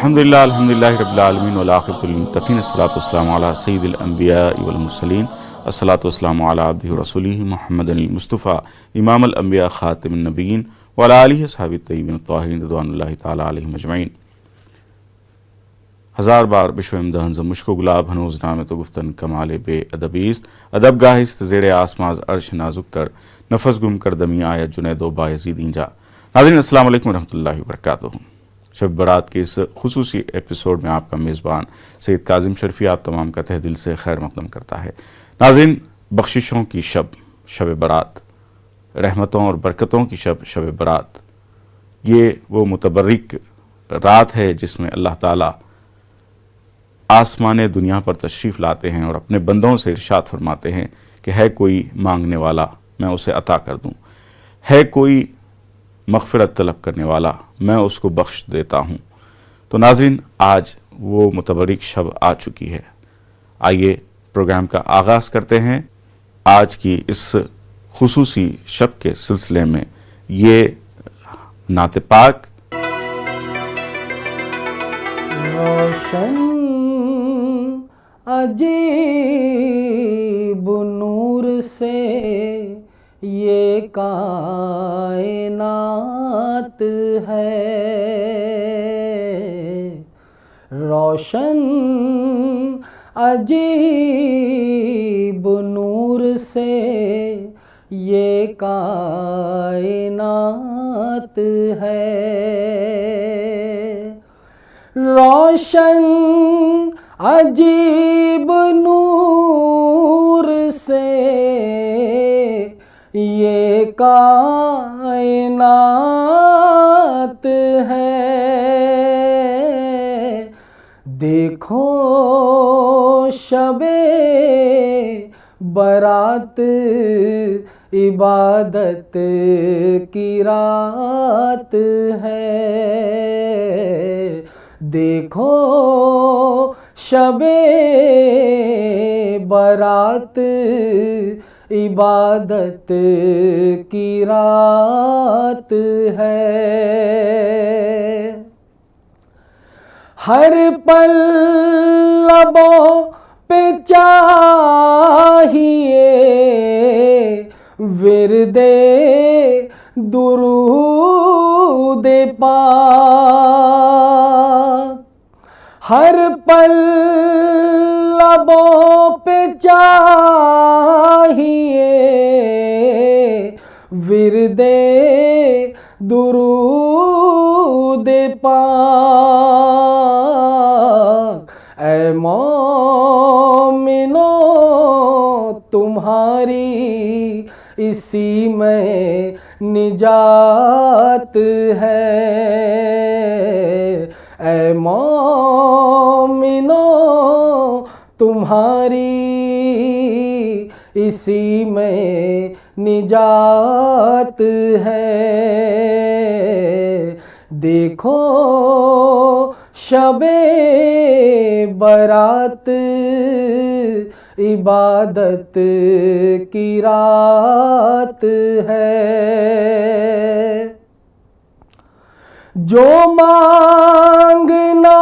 الحمدللہ رب العالمین والعاقبۃ للمتقین الصلاۃ والسلام علی سید الانبیاء والمرسلین الصلاۃ والسلام علی عبدہ ورسولہ محمد المصطفیٰ امام الانبیاء خاتم النبیین وعلی آلہ اصحابہ الطیبین الطاہرین رضوان اللہ تعالی علیہم اجمعین۔ ہزار بار بشو امدحن ز مشک و گلاب ہنوز نام تو گفتن کمال بے ادبیست، ادب گاہست زیر آسماز عرش نازک تر، نفس گم کر دمی آیت جنید و بایزید اینجا۔ ناظرین السلام علیکم ورحمۃ اللہ وبرکاتہ۔ شب برات کے اس خصوصی ایپیسوڈ میں آپ کا میزبان سید کاظم شرفی آپ تمام کا تہ دل سے خیر مقدم کرتا ہے۔ ناظرین، بخششوں کی شب برات، رحمتوں اور برکتوں کی شب برات، یہ وہ متبرک رات ہے جس میں اللہ تعالیٰ آسمان دنیا پر تشریف لاتے ہیں اور اپنے بندوں سے ارشاد فرماتے ہیں کہ ہے کوئی مانگنے والا میں اسے عطا کر دوں، ہے کوئی مغفرت طلب کرنے والا میں اس کو بخش دیتا ہوں۔ تو ناظرین، آج وہ متبرک شب آ چکی ہے۔ آئیے پروگرام کا آغاز کرتے ہیں۔ آج کی اس خصوصی شب کے سلسلے میں یہ نعت پاک روشن عجیب نور سے یہ کائنات ہے، روشن عجیب نور سے یہ کائنات ہے، روشن عجیب نور سے یہ کائنات ہے، دیکھو شب برات عبادت کی رات ہے، دیکھو شب برات عبادت کی رات ہے، ہر پل لبوں پہ چاہیے ورد درود پاک، ہر پل لبوں پہ چاہیے ورد درود پاک، اے مومنو تمہاری اسی میں نجات ہے، اے مومنو تمہاری اسی میں نجات ہے، دیکھو شب برات عبادت کی رات ہے، جو مانگنا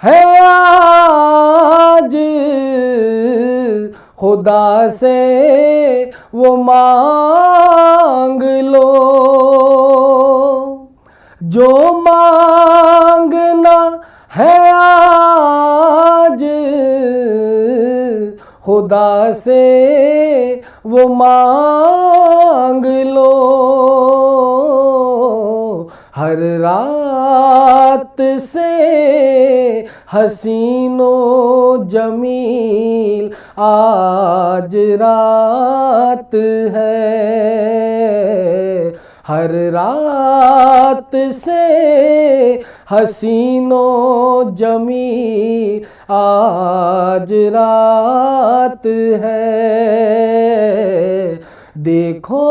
ہے آج خدا سے وہ مانگ لو، جو مانگنا ہے آج خدا سے وہ مانگ لو، ہر رات سے حسین و جمیل آج رات ہے، ہر رات سے حسین و جمیل آج رات ہے، دیکھو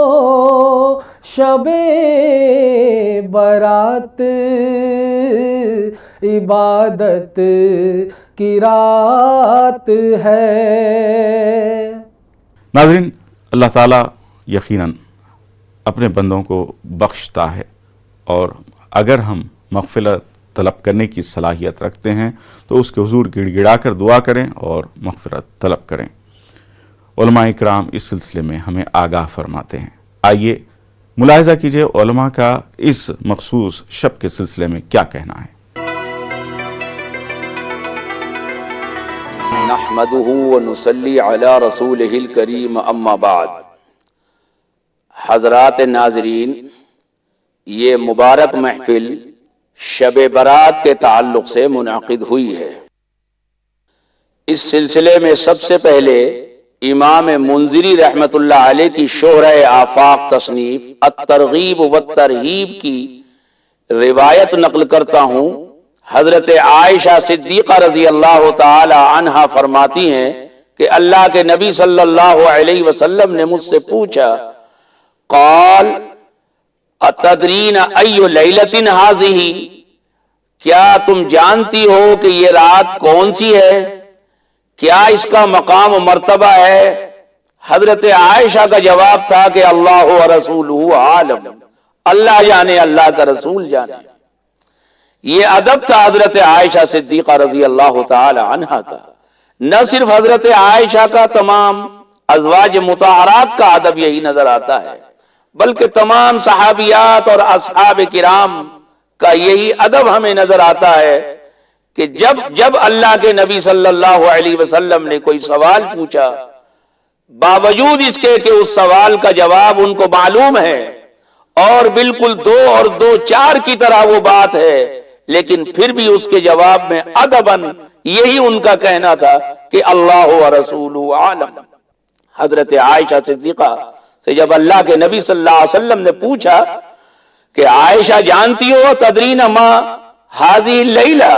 شب برات عبادت کی رات ہے۔ ناظرین، اللہ تعالیٰ یقیناً اپنے بندوں کو بخشتا ہے، اور اگر ہم مغفرت طلب کرنے کی صلاحیت رکھتے ہیں تو اس کے حضور گڑ گڑا کر دعا کریں اور مغفرت طلب کریں۔ علماء اکرام اس سلسلے میں ہمیں آگاہ فرماتے ہیں۔ آئیے ملاحظہ کیجئے علماء کا اس مخصوص شب کے سلسلے میں کیا کہنا ہے۔ نحمده ونصلي على رسوله الكريم اما بعد۔ حضرات ناظرین، یہ مبارک محفل شب برات کے تعلق سے منعقد ہوئی ہے۔ اس سلسلے میں سب سے پہلے امام منذری رحمت اللہ علیہ کی شہرہ آفاق تصنیف الترغیب والترہیب کی روایت نقل کرتا ہوں۔ حضرت عائشہ صدیقہ رضی اللہ تعالی عنہا فرماتی ہیں کہ اللہ کے نبی صلی اللہ علیہ وسلم نے مجھ سے پوچھا، قال اتدرین ای لیلۃ ھذہ، کیا تم جانتی ہو کہ یہ رات کون سی ہے؟ کیا اس کا مقام و مرتبہ ہے؟ حضرت عائشہ کا جواب تھا کہ اللہ و رسولہ عالم، اللہ جانے، اللہ کا رسول جانے۔ یہ ادب تھا حضرت عائشہ صدیقہ رضی اللہ تعالی عنہا کا۔ نہ صرف حضرت عائشہ کا، تمام ازواج مطہرات کا ادب یہی نظر آتا ہے، بلکہ تمام صحابیات اور اصحاب کرام کا یہی ادب ہمیں نظر آتا ہے کہ جب اللہ کے نبی صلی اللہ علیہ وسلم نے کوئی سوال پوچھا، باوجود اس کے کہ اس سوال کا جواب ان کو معلوم ہے اور بالکل 2 اور 2 4 کی طرح وہ بات ہے، لیکن پھر بھی اس کے جواب میں ادباً یہی ان کا کہنا تھا کہ اللہ و رسولہ عالم۔ حضرت عائشہ صدیقہ سے جب اللہ کے نبی صلی اللہ علیہ وسلم نے پوچھا کہ عائشہ جانتی ہو تدرین ما ھذہ اللیلہ،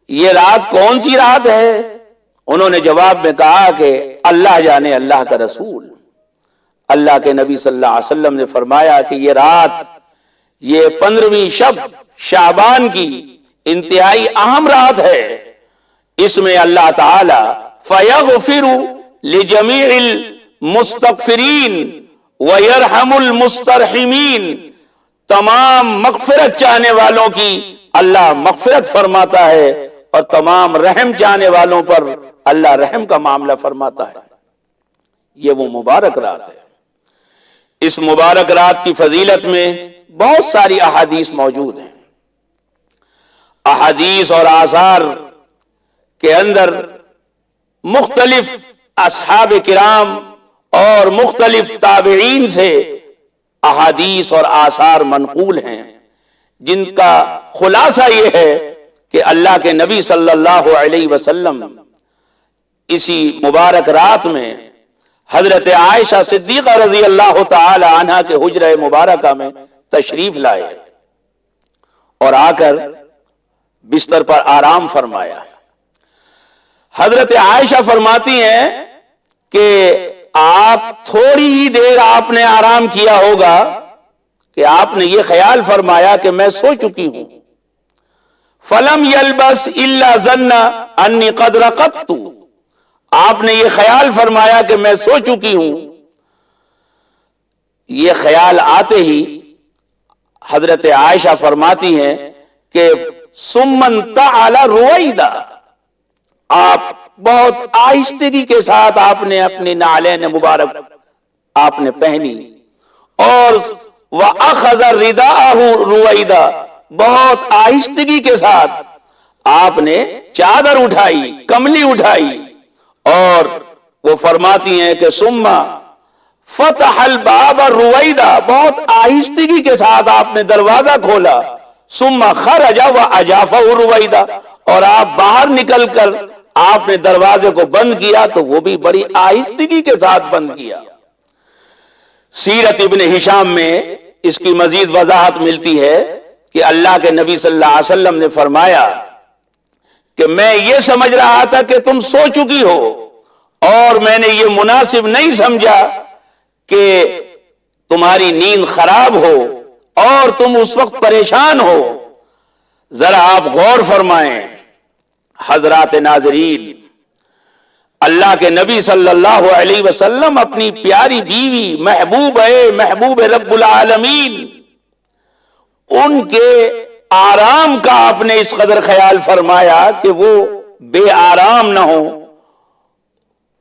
یہ رات کون سی رات ہے؟ انہوں نے جواب میں کہا کہ اللہ جانے، اللہ کا رسول۔ اللہ کے نبی صلی اللہ علیہ وسلم نے فرمایا کہ یہ رات، یہ 15ویں شب شعبان کی انتہائی اہم رات ہے۔ اس میں اللہ تعالی فیغفر لجمیع المستغفرین ویرحم المسترحمین، تمام مغفرت چاہنے والوں کی اللہ مغفرت فرماتا ہے اور تمام رحم چاہنے والوں پر اللہ رحم کا معاملہ فرماتا ہے۔ یہ وہ مبارک رات ہے۔ اس مبارک رات کی فضیلت میں بہت ساری احادیث موجود ہیں۔ احادیث اور آثار کے اندر مختلف اصحاب کرام اور مختلف تابعین سے احادیث اور آثار منقول ہیں، جن کا خلاصہ یہ ہے کہ اللہ کے نبی صلی اللہ علیہ وسلم اسی مبارک رات میں حضرت عائشہ صدیقہ رضی اللہ تعالی عنہا کے حجرہ مبارکہ میں تشریف لائے اور آ کر بستر پر آرام فرمایا۔ حضرت عائشہ فرماتی ہیں کہ آپ تھوڑی ہی دیر آپ نے آرام کیا ہوگا کہ آپ نے یہ خیال فرمایا کہ میں سو چکی ہوں۔ فلم یلبس الا ظن انی قد رقدت، آپ نے یہ خیال فرمایا کہ میں سو چکی ہوں۔ یہ خیال آتے ہی حضرت عائشہ فرماتی ہیں کہ ثم انتعل رویدا، آپ بہت آہستگی کے ساتھ آپ نے اپنی نعلین مبارک آپ نے پہنی، اور وَأَخَذَ رِدَاءَهُ رویدا، بہت آہستگی کے ساتھ آپ نے چادر اٹھائی، کملی اٹھائی، اور وہ فرماتی ہیں کہ ثم فتح الباب رویدا، بہت آہستگی کے ساتھ آپ نے دروازہ کھولا، ثم خرج واجافہ رویدا، اور آپ باہر نکل کر آپ نے دروازے کو بند کیا تو وہ بھی بڑی آہستگی کے ساتھ بند کیا۔ سیرت ابن ہشام میں اس کی مزید وضاحت ملتی ہے کہ اللہ کے نبی صلی اللہ علیہ وسلم نے فرمایا کہ میں یہ سمجھ رہا تھا کہ تم سو چکی ہو، اور میں نے یہ مناسب نہیں سمجھا کہ تمہاری نیند خراب ہو اور تم اس وقت پریشان ہو۔ ذرا آپ غور فرمائیں حضرات ناظرین، اللہ کے نبی صلی اللہ علیہ وسلم اپنی پیاری بیوی محبوب رب العالمین، ان کے آرام کا آپ نے اس قدر خیال فرمایا کہ وہ بے آرام نہ ہو.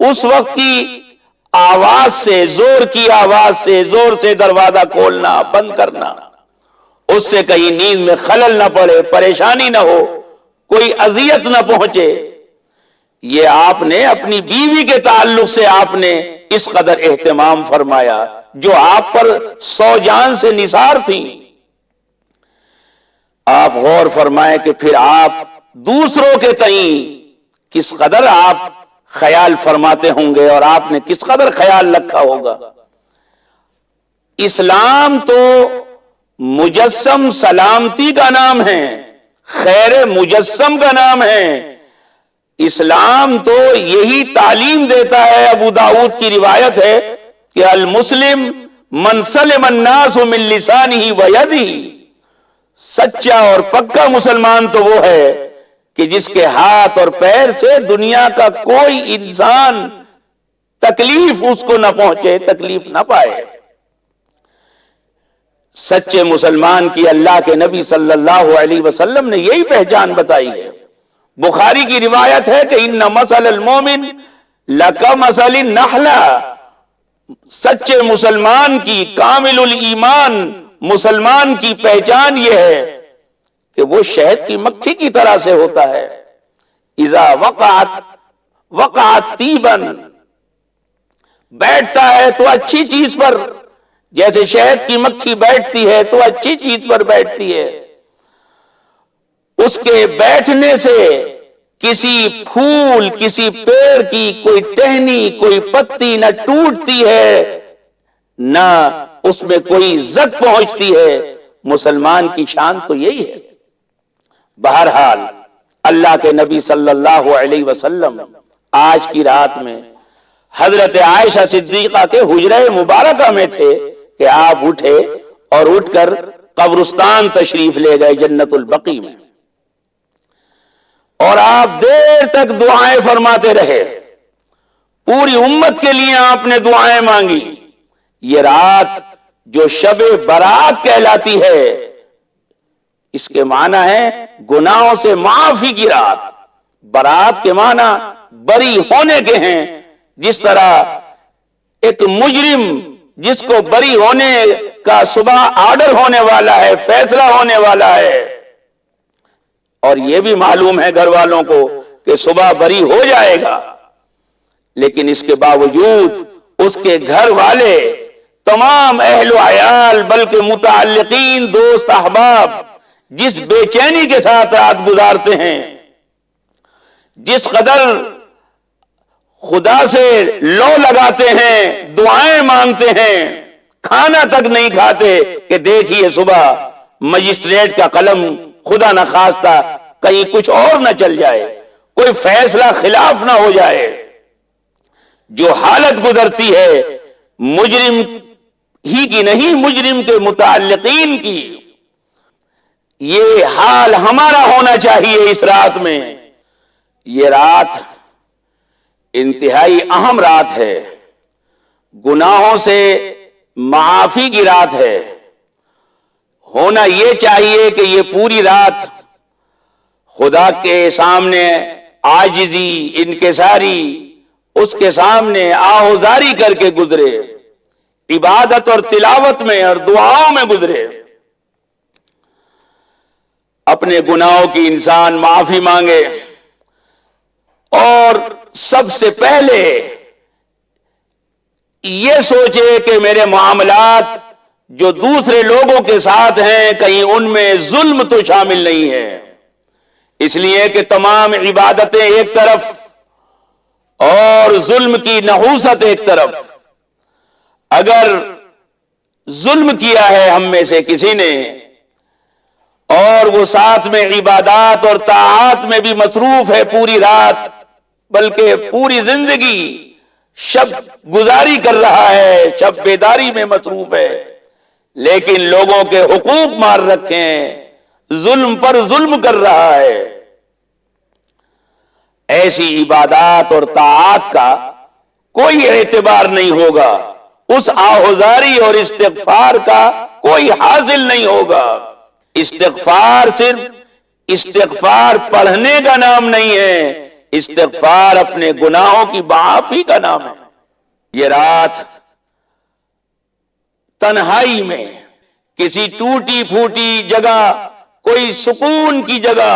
اس وقت کی آواز سے، زور کی آواز سے، زور سے دروازہ کھولنا بند کرنا، اس سے کہیں نیند میں خلل نہ پڑے، پریشانی نہ ہو، کوئی اذیت نہ پہنچے. یہ آپ نے اپنی بیوی کے تعلق سے آپ نے اس قدر اہتمام فرمایا جو آپ پر 100 جان سے نثار تھیں. آپ غور فرمائیں کہ پھر آپ دوسروں کے تئیں کس قدر آپ خیال فرماتے ہوں گے اور آپ نے کس قدر خیال رکھا ہوگا. اسلام تو مجسم سلامتی کا نام ہے، خیر مجسم کا نام ہے. اسلام تو یہی تعلیم دیتا ہے. ابو داؤد کی روایت ہے کہ المسلم من سلم الناس من لسانہ ویدہ، سچا اور پکا مسلمان تو وہ ہے کہ جس کے ہاتھ اور پیر سے دنیا کا کوئی انسان تکلیف اس کو نہ پہنچے، تکلیف نہ پائے. سچے مسلمان کی اللہ کے نبی صلی اللہ علیہ وسلم نے یہی پہچان بتائی ہے. بخاری کی روایت ہے کہ ان مثل المومن لکمثل النحلہ، سچے مسلمان کی، کامل الایمان مسلمان کی پہچان یہ ہے کہ وہ شہد کی مکھی کی طرح سے ہوتا ہے. اذا وقعت طیبا، بیٹھتا ہے تو اچھی چیز پر، جیسے شہد کی مکھی بیٹھتی ہے تو اچھی چیز پر بیٹھتی ہے. اس کے بیٹھنے سے کسی پھول، کسی پیڑ کی کوئی ٹہنی، کوئی پتی نہ ٹوٹتی ہے نہ اس میں کوئی زد پہنچتی ہے. مسلمان کی شان تو یہی ہے. بہرحال اللہ کے نبی صلی اللہ علیہ وسلم آج کی رات میں حضرت عائشہ صدیقہ کے حجرہ مبارکہ میں تھے کہ آپ اٹھے اور اٹھ کر قبرستان تشریف لے گئے جنت البقیع میں، اور آپ دیر تک دعائیں فرماتے رہے. پوری امت کے لیے آپ نے دعائیں مانگی. یہ رات جو شب برات کہلاتی ہے، اس کے معنی ہے گناہوں سے معافی کی رات. برات کے معنی بری ہونے کے ہیں. جس طرح ایک مجرم جس کو بری ہونے کا صبح آرڈر ہونے والا ہے، فیصلہ ہونے والا ہے، اور یہ بھی معلوم ہے گھر والوں کو کہ صبح بری ہو جائے گا، لیکن اس کے باوجود اس کے گھر والے، تمام اہل و عیال، بلکہ متعلقین، دوست احباب جس بے چینی کے ساتھ رات گزارتے ہیں، جس قدر خدا سے لو لگاتے ہیں، دعائیں مانگتے ہیں، کھانا تک نہیں کھاتے کہ دیکھیے صبح مجسٹریٹ کا قلم خدا نہ خواستہ کہیں کچھ اور نہ چل جائے، کوئی فیصلہ خلاف نہ ہو جائے. جو حالت گزرتی ہے مجرم ہی کی نہیں، مجرم کے متعلقین کی. یہ حال ہمارا ہونا چاہیے اس رات میں. یہ رات انتہائی اہم رات ہے، گناہوں سے معافی کی رات ہے. ہونا یہ چاہیے کہ یہ پوری رات خدا کے سامنے عاجزی، انکساری، اس کے سامنے آہوزاری کر کے گزرے، عبادت اور تلاوت میں اور دعاؤں میں گزرے. اپنے گناہوں کی انسان معافی مانگے، اور سب سے پہلے یہ سوچے کہ میرے معاملات جو دوسرے لوگوں کے ساتھ ہیں کہیں ان میں ظلم تو شامل نہیں ہے. اس لیے کہ تمام عبادتیں ایک طرف اور ظلم کی نحوست ایک طرف. اگر ظلم کیا ہے ہم میں سے کسی نے اور وہ ساتھ میں عبادات اور طاعات میں بھی مصروف ہے، پوری رات بلکہ پوری زندگی شب گزاری کر رہا ہے، شب بیداری میں مصروف ہے، لیکن لوگوں کے حقوق مار رکھے ہیں، ظلم پر ظلم کر رہا ہے، ایسی عبادات اور طاعات کا کوئی اعتبار نہیں ہوگا، اس آہوزاری اور استغفار کا کوئی حاصل نہیں ہوگا. استغفار صرف استغفار پڑھنے کا نام نہیں ہے، استغفار اپنے گناہوں کی معافی کا نام ہے۔ یہ رات تنہائی میں کسی ٹوٹی پھوٹی جگہ، کوئی سکون کی جگہ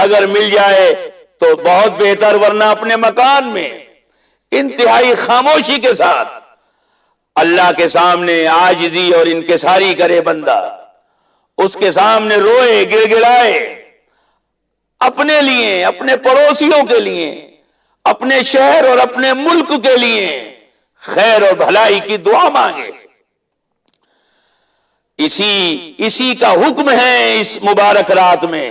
اگر مل جائے تو بہت بہتر، ورنہ اپنے مکان میں انتہائی خاموشی کے ساتھ اللہ کے سامنے عاجزی اور انکساری کرے بندہ، اس کے سامنے روئے گر گڑائے، اپنے لیے، اپنے پڑوسیوں کے لیے، اپنے شہر اور اپنے ملک کے لیے خیر اور بھلائی کی دعا مانگے۔ اسی کا حکم ہے اس مبارک رات میں،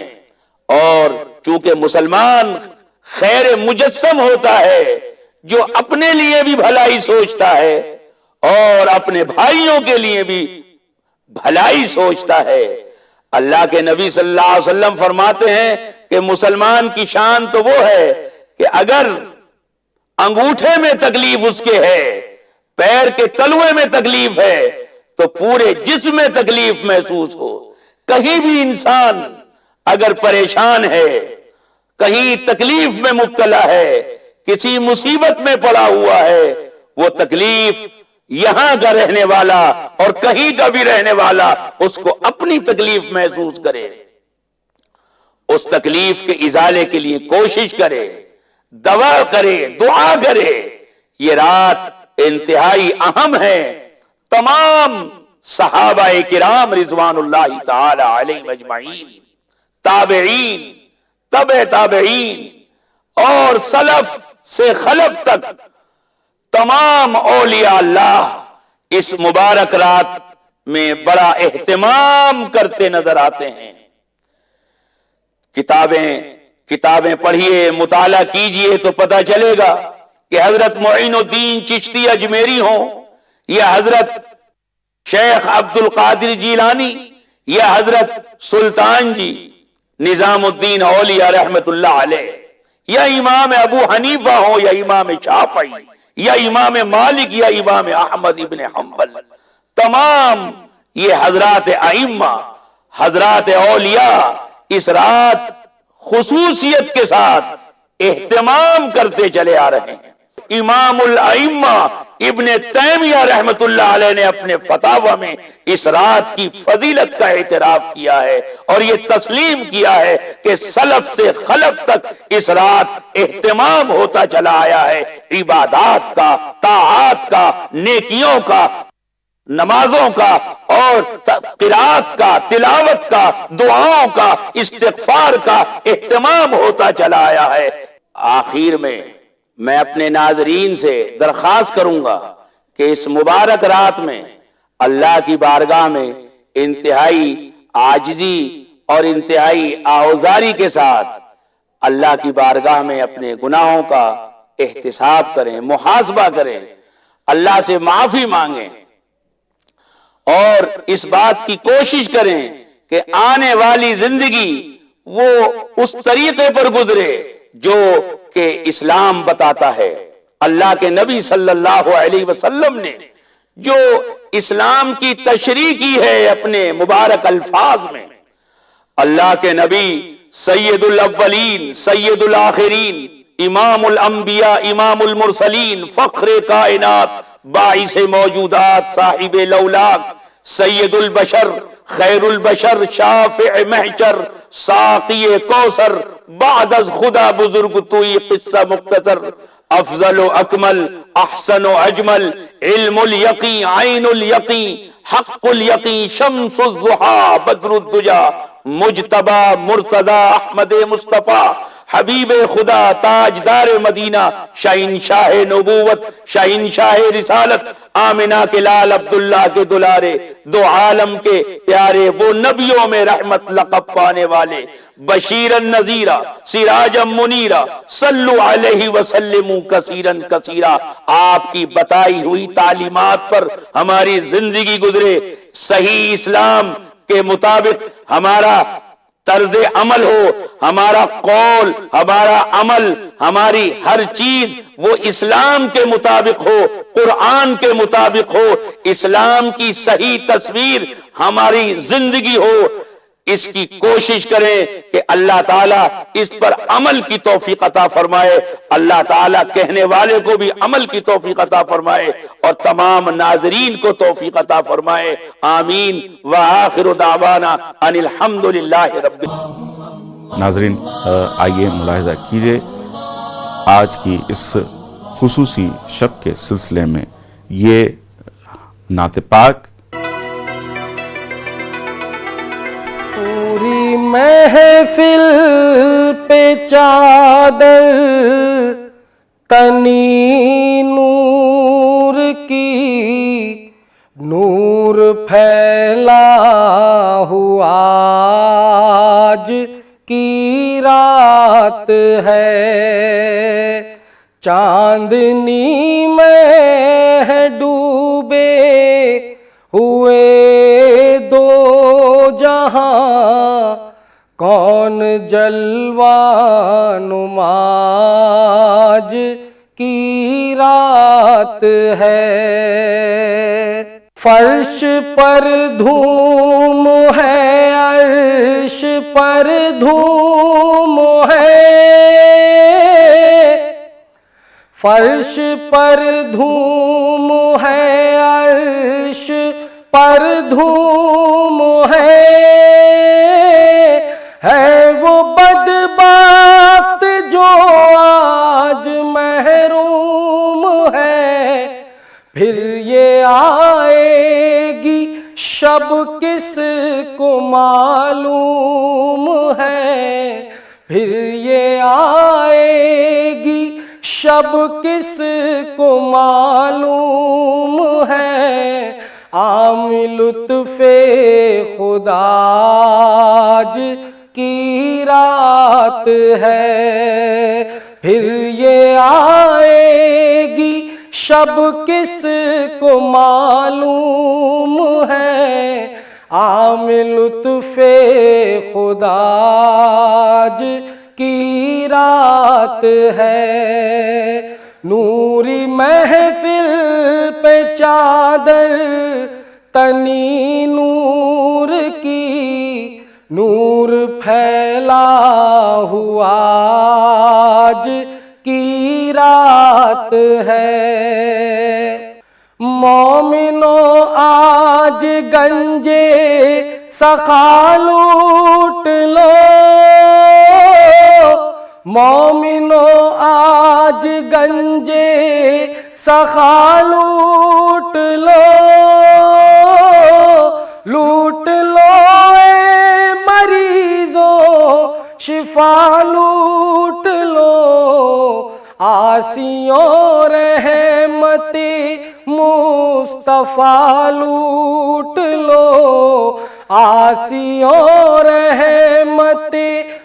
اور چونکہ مسلمان خیر مجسم ہوتا ہے جو اپنے لیے بھی بھلائی سوچتا ہے اور اپنے بھائیوں کے لیے بھی بھلائی سوچتا ہے۔ اللہ کے نبی صلی اللہ علیہ وسلم فرماتے ہیں کہ مسلمان کی شان تو وہ ہے کہ اگر انگوٹھے میں تکلیف اس کے ہے، پیر کے تلوے میں تکلیف ہے، تو پورے جسم میں تکلیف محسوس ہو۔ کہیں بھی انسان اگر پریشان ہے، کہیں تکلیف میں مبتلا ہے، کسی مصیبت میں پڑا ہوا ہے، وہ تکلیف یہاں کا رہنے والا اور کہیں کا بھی رہنے والا اس کو اپنی تکلیف محسوس کرے، اس تکلیف کے ازالے کے لیے کوشش کرے، دوا کرے، دعا کرے۔ یہ رات انتہائی اہم ہے۔ تمام صحابہ کرام رضوان اللہ تعالی علیہم اجمعین، تابعین، تبع تابعین اور سلف سے خلف تک تمام اولیاء اللہ اس مبارک رات میں بڑا اہتمام کرتے نظر آتے ہیں۔ کتابیں پڑھیے، مطالعہ کیجئے تو پتہ چلے گا کہ حضرت معین الدین چشتی اجمیری ہوں یا حضرت شیخ عبد القادر جیلانی یا حضرت سلطان جی نظام الدین اولیاء رحمت اللہ علیہ، یا امام ابو حنیفہ ہوں یا امام شافعی یا امام مالک یا امام احمد ابن حنبل، تمام یہ حضرات ائمہ، حضرات اولیاء اس رات خصوصیت کے ساتھ اہتمام کرتے چلے آ رہے ہیں۔ امام الائمہ ابن تیمیہ رحمت اللہ علیہ نے اپنے فتاوی میں اس رات کی فضیلت کا اعتراف کیا ہے اور یہ تسلیم کیا ہے کہ سلف سے خلف تک اس رات اہتمام ہوتا چلا آیا ہے، عبادات کا، طاعات کا، نیکیوں کا، نمازوں کا اور قرات کا، تلاوت کا، دعاؤں کا، استغفار کا اہتمام ہوتا چلا آیا ہے۔ آخر میں اپنے ناظرین سے درخواست کروں گا کہ اس مبارک رات میں اللہ کی بارگاہ میں انتہائی عاجزی اور انتہائی آوزاری کے ساتھ اللہ کی بارگاہ میں اپنے گناہوں کا احتساب کریں، محاسبہ کریں، اللہ سے معافی مانگیں اور اس بات کی کوشش کریں کہ آنے والی زندگی وہ اس طریقے پر گزرے جو کہ اسلام بتاتا ہے۔ اللہ کے نبی صلی اللہ علیہ وسلم نے جو اسلام کی تشریح کی ہے اپنے مبارک الفاظ میں، اللہ کے نبی سید الاولین سید الآخرین، امام الانبیاء امام المرسلین، فخر کائنات، باعث موجودات، صاحب لولاک، سید البشر، خیر البشر، شافع محشر، ساقی کوثر، بعد از خدا بزرگ توئی، قصہ مختصر، افضل و اکمل، احسن و اجمل، علم الیقین، عین الیقین، حق الیقین، شمس الضحی، بدر الدجا، مجتبی مرتضی احمد مصطفیٰ، حبیب خدا، تاجدار مدینہ، شہنشاہ نبوت، شہنشاہ رسالت، آمنہ کے لال عبداللہ کے دلارے، دو عالم کے پیارے، وہ نبیوں میں رحمت لقب پانے والے، بشیرا نذیرا، سراجا منیرا، صلو علیہ وسلم کثیرا کثیرا۔ آپ کی بتائی ہوئی تعلیمات پر ہماری زندگی گزرے، صحیح اسلام کے مطابق ہمارا طرز عمل ہو، ہمارا قول، ہمارا عمل، ہماری ہر چیز وہ اسلام کے مطابق ہو، قرآن کے مطابق ہو، اسلام کی صحیح تصویر ہماری زندگی ہو، اس کی کوشش کریں کہ اللہ تعالیٰ اس پر عمل کی توفیق عطا فرمائے، اللہ تعالیٰ کہنے والے کو بھی عمل کی توفیق عطا فرمائے اور تمام ناظرین کو توفیق عطا فرمائے، آمین۔ وآخر دعوانا ان الحمدللہ رب العالمین۔ ناظرین آئیے ملاحظہ کیجئے آج کی اس خصوصی شب کے سلسلے میں یہ نعت پاک پوری محفل پہ چادر تنی نور کی، نور پھیلا ہوا آج کی رات ہے، چاندنی میں ڈوبے ہوئے دو جہاں، کون جلوہ نما آج کی رات ہے، فرش پر دھوم ہے، عرش پر دھوم ہے، فرش پر دھوم ہے، عرش پر دھوم ہے وہ بدبخت جو آج محروم ہے، پھر یہ آئے گی شب کس کو معلوم ہے، پھر یہ آئے گی شب کس کو معلوم ہے، عام لطف خدا آج کی رات ہے، پھر یہ آئے گی شب کس کو معلوم ہے، عام لطف خدا آج کی رات ہے، نوری محفل پہ چادر تنی نور کی، نور پھیلا ہوا آج کی رات ہے، مومنو آج گنجے سخا لوٹ لو، مومنو آج گنجے سخا لوٹ لو، لوٹ لو اے مریضوں شفا لوٹ لو، آسیوں رحمت مصطفیٰ لوٹ لو، آسیوں رحمت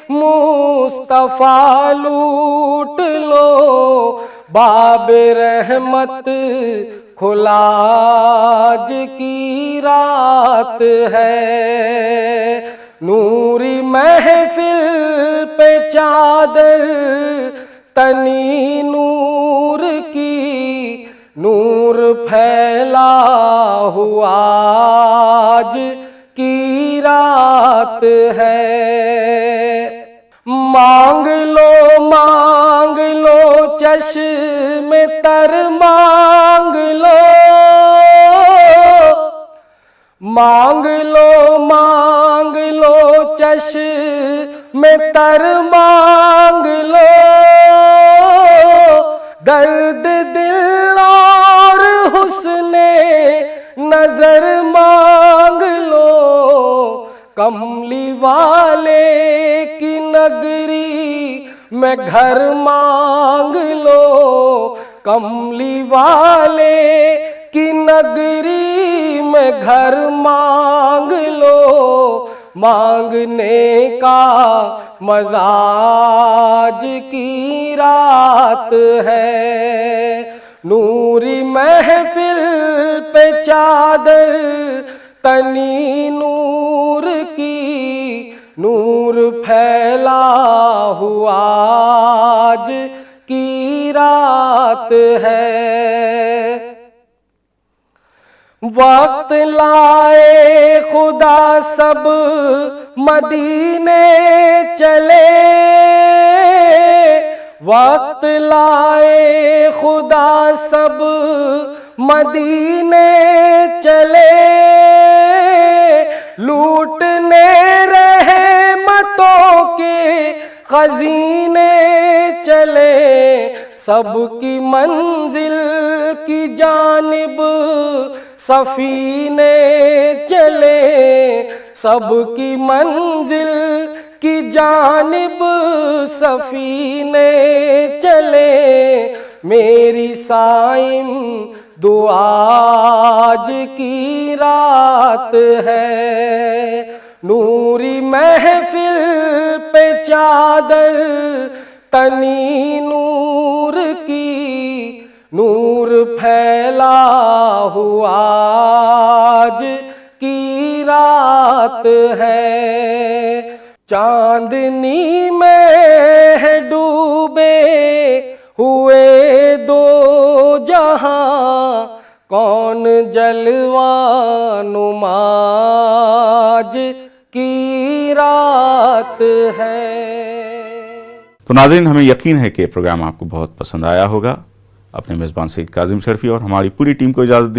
مصطفیٰ لوٹ لو، باب رحمت کھلا آج کی رات ہے، نوری محفل پہ چادر تنی نور کی، نور پھیلا ہوا آج کی رات ہے، مانگ لو چشم تر مانگ لو، مانگ لو چشم تر مانگ لو، درد دل اور حسن نظر مانگ لو، کملی والے کی نگری میں گھر مانگ لو، کملی والے کی نگری میں گھر مانگ لو، مانگنے کا مزاج کی رات ہے، نوری محفل پہ چادر تنی نور کی، نور پھیلا ہوا آج کی رات ہے، وقت لائے خدا سب مدینے چلے، وقت لائے خدا سب مدینے چلے، لوٹنے رحمتوں کے خزینے چلے، سب کی منزل کی جانب سفینے چلے، سب کی منزل کی جانب سفینے چلے، میری سائم دعا آج کی رات ہے، نوری محفل پہ چادر تنی نور کی، نور پھیلا ہوا آج کی رات ہے، چاندنی میں ڈوبے ہوئے دو جہاں، کون جلوہ نما آج کی رات ہے۔ تو ناظرین، ہمیں یقین ہے کہ پروگرام آپ کو بہت پسند آیا ہوگا۔ اپنے میزبان سید کاظم شرفی اور ہماری پوری ٹیم کو اجازت دی۔